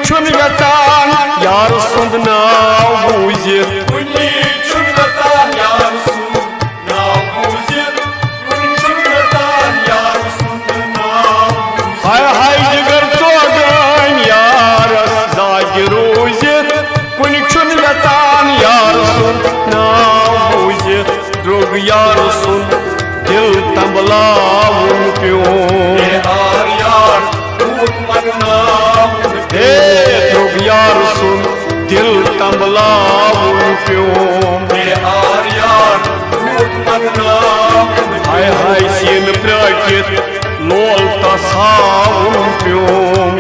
छुन गचान यार सुंद नाव बूझित कुनी छुन गचान यार सुंद नाव बूझित कुनी छुन गचान यार सुंद नाव हाय हाय जिगर चोगन यार दाग रोजित कुनी छुन गचान यार सुंद नाव बूझित द्रोग यार सुंद दिल तंबलावन प्यों यार दूत मननाम द्रोग यार सुन दिल तंबलावन प्यों यार दूत मननाम हाय हाय सीन प्राचित लोल तसावन प्यों